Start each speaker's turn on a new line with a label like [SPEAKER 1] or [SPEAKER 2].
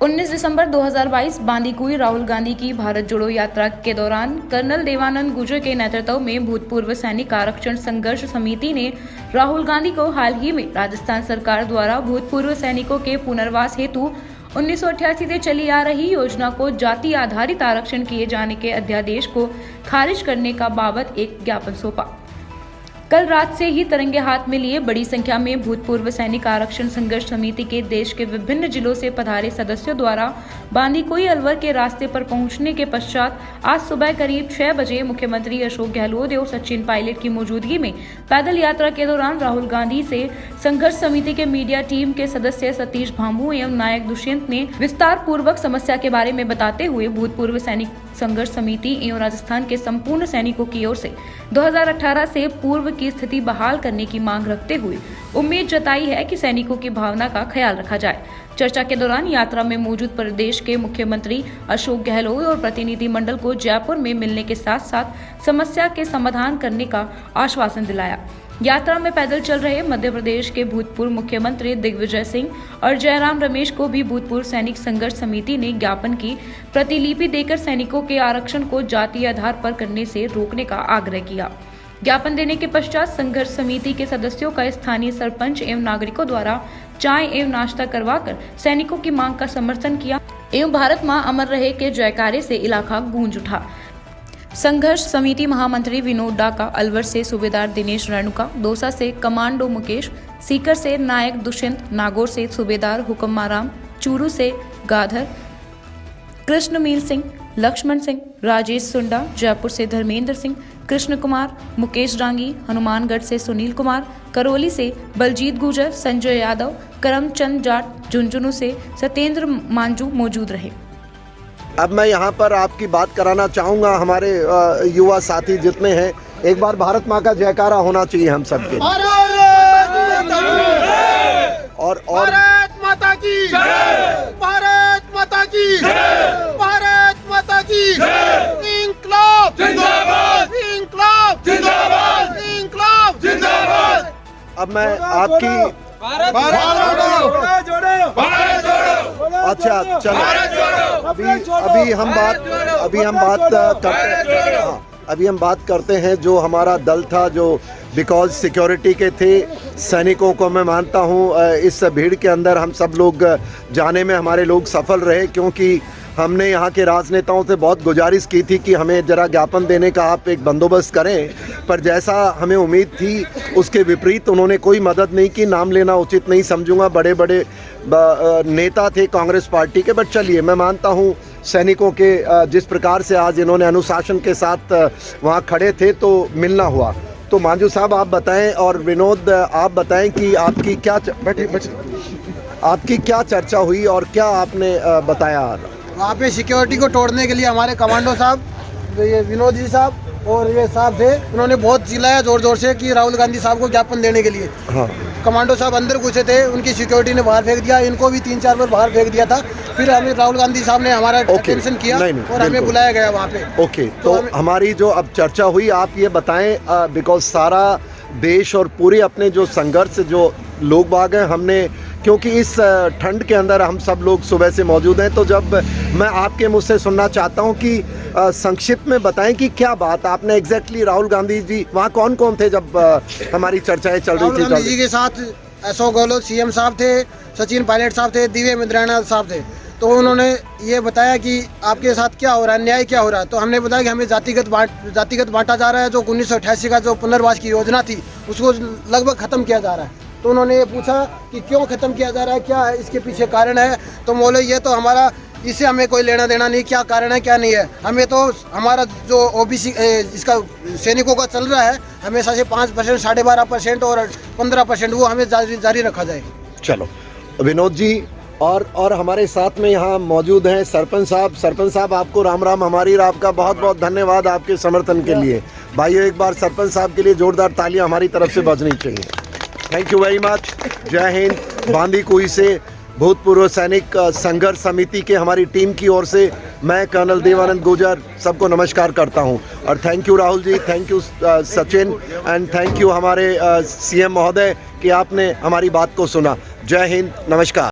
[SPEAKER 1] 19 दिसंबर 2022 बांदीकुई राहुल गांधी की भारत जोड़ो यात्रा के दौरान कर्नल देवानंद गुर्जर के नेतृत्व में भूतपूर्व सैनिक आरक्षण संघर्ष समिति ने राहुल गांधी को हाल ही में राजस्थान सरकार द्वारा भूतपूर्व सैनिकों के पुनर्वास हेतु 1988 से चली आ रही योजना को जाति आधारित आरक्षण किए जाने के अध्यादेश को खारिज करने का बाबत एक ज्ञापन सौंपा। कल रात से ही तिरंगे हाथ में लिए बड़ी संख्या में भूतपूर्व सैनिक आरक्षण संघर्ष समिति के देश के विभिन्न जिलों से पधारे सदस्यों द्वारा बांदीकुई अलवर के रास्ते पर पहुंचने के पश्चात आज सुबह करीब 6 बजे मुख्यमंत्री अशोक गहलोत और सचिन पायलट की मौजूदगी में पैदल यात्रा के दौरान राहुल गांधी से संघर्ष समिति के मीडिया टीम के सदस्य सतीश भामू एवं नायक दुष्यंत ने विस्तार पूर्वक समस्या के बारे में बताते हुए भूतपूर्व सैनिक संघर्ष समिति एवं राजस्थान के संपूर्ण सैनिकों की ओर से 2018 से पूर्व की स्थिति बहाल करने की मांग रखते हुए उम्मीद जताई है कि सैनिकों की भावना का ख्याल रखा जाए। चर्चा के दौरान यात्रा में मौजूद प्रदेश के मुख्यमंत्री अशोक गहलोत और प्रतिनिधि मंडल को जयपुर में मिलने के साथ साथ समस्या के समाधान करने का आश्वासन दिलाया। यात्रा में पैदल चल रहे मध्य प्रदेश के भूतपूर्व मुख्यमंत्री दिग्विजय सिंह और जयराम रमेश को भी भूतपूर्व सैनिक संघर्ष समिति ने ज्ञापन की प्रतिलिपि देकर सैनिकों के आरक्षण को जातीय आधार पर करने से रोकने का आग्रह किया। ज्ञापन देने के पश्चात संघर्ष समिति के सदस्यों का स्थानीय सरपंच एवं नागरिकों द्वारा चाय एवं नाश्ता करवाकर सैनिकों की मांग का समर्थन किया एवं भारत मां अमर रहे के जयकारे से इलाका गूंज उठा। संघर्ष समिति महामंत्री विनोद डाका, अलवर से सूबेदार दिनेश रेणुका, दौसा से कमांडो मुकेश, सीकर से नायक दुष्यंत, नागौर से सूबेदार हुक्माराम, चूरू से गाधर कृष्णमील सिंह, लक्ष्मण सिंह, राजेश सुंडा, जयपुर से धर्मेंद्र सिंह, कृष्ण कुमार, मुकेश डांगी, हनुमानगढ़ से सुनील कुमार, करौली से बलजीत गुर्जर, संजय यादव, करमचंद जाट, झुंझुनू से सत्येंद्र मांझू मौजूद रहे।
[SPEAKER 2] अब मैं यहाँ पर आपकी बात कराना चाहूँगा, हमारे युवा साथी जितने हैं, एक बार भारत माँ का जयकारा होना चाहिए हम सबके। और
[SPEAKER 3] भारत माता की जय, भारत माता की जय, भारत माता की जय, इंकलाब जिंदाबाद, इंकलाब जिंदाबाद, इंकलाब जिंदाबाद।
[SPEAKER 2] अब मैं आपकी अच्छा चलो अभी हम बात करते हैं जो हमारा दल था, जो बिकॉज सिक्योरिटी के थे सैनिकों को मैं मानता हूँ इस भीड़ के अंदर हम सब लोग जाने में हमारे लोग सफल रहे, क्योंकि हमने यहाँ के राजनेताओं से बहुत गुजारिश की थी कि हमें ज़रा ज्ञापन देने का आप एक बंदोबस्त करें, पर जैसा हमें उम्मीद थी उसके विपरीत उन्होंने कोई मदद नहीं की। नाम लेना उचित नहीं समझूंगा, बड़े बड़े नेता थे कांग्रेस पार्टी के, बट चलिए मैं मानता हूँ सैनिकों के जिस प्रकार से आज इन्होंने अनुशासन के साथ वहाँ खड़े थे तो मिलना हुआ। तो मांझू साहब आप बताएं और विनोद आप बताएं कि आपकी क्या चर्चा हुई और क्या आपने बताया।
[SPEAKER 3] वहाँ पे सिक्योरिटी को तोड़ने के लिए हमारे कमांडो साहब, ये विनोद जी साहब और ये साहब थे, उन्होंने बहुत चिल्लाया जोर जोर से कि राहुल गांधी साहब को ज्ञापन देने के लिए। हाँ। कमांडो साहब अंदर घुसे थे, उनकी सिक्योरिटी ने बाहर फेंक दिया, इनको भी 3-4 बार बाहर फेंक दिया था। फिर हमें राहुल गांधी साहब ने हमारा अटेंशन किया और हमें बुलाया गया वहाँ पे।
[SPEAKER 2] ओके, तो हमारी जो अब चर्चा हुई आप ये बताएं, बिकॉज सारा देश और पूरे अपने जो संघर्ष जो लोग बाग हैं, हमने क्योंकि इस ठंड के अंदर हम सब लोग सुबह से मौजूद हैं, तो जब मैं आपके मुझ से सुनना चाहता हूं कि संक्षिप्त में बताएं कि क्या बात आपने एग्जैक्टली राहुल गांधी जी वहां कौन कौन थे जब हमारी चर्चाएं चल रही थी।
[SPEAKER 3] राहुल गांधी जी के साथ अशोक गहलोत सीएम साहब थे, सचिन पायलट साहब थे, दिव्य राणा साहब थे। तो उन्होंने ये बताया कि आपके साथ क्या हो रहा है, अन्याय क्या हो रहा है। तो हमने बताया कि हमें जातिगत बांटा जा रहा है, जो 1988 का जो पुनर्वास की योजना थी उसको लगभग खत्म किया जा रहा है। तो उन्होंने ये पूछा कि क्यों ख़त्म किया जा रहा है, क्या इसके पीछे कारण है। तो बोले ये तो हमारा, इससे हमें कोई लेना देना नहीं, क्या कारण है क्या नहीं है। हमें तो हमारा जो ओबीसी इसका सैनिकों का चल रहा है हमेशा से 5%, 12.5% और 15% वो हमें जारी रखा जाए।
[SPEAKER 2] चलो विनोद जी और हमारे साथ में यहाँ मौजूद हैं सरपंच साहब। सरपंच साहब आपको राम राम, हमारी आपका बहुत बहुत धन्यवाद आपके समर्थन के लिए। भाइयों एक बार सरपंच साहब के लिए जोरदार तालियां हमारी तरफ से बजनी चाहिए। Thank you very much. जय हिंद। बांदीकुई से भूतपूर्व सैनिक संघर्ष समिति के हमारी टीम की ओर से मैं कर्नल देवानंद गुर्जर सबको नमस्कार करता हूं। और thank you Rahul ji, thank you Sachin, and thank you हमारे सीएम महोदय कि आपने हमारी बात को सुना। जय हिंद, नमस्कार।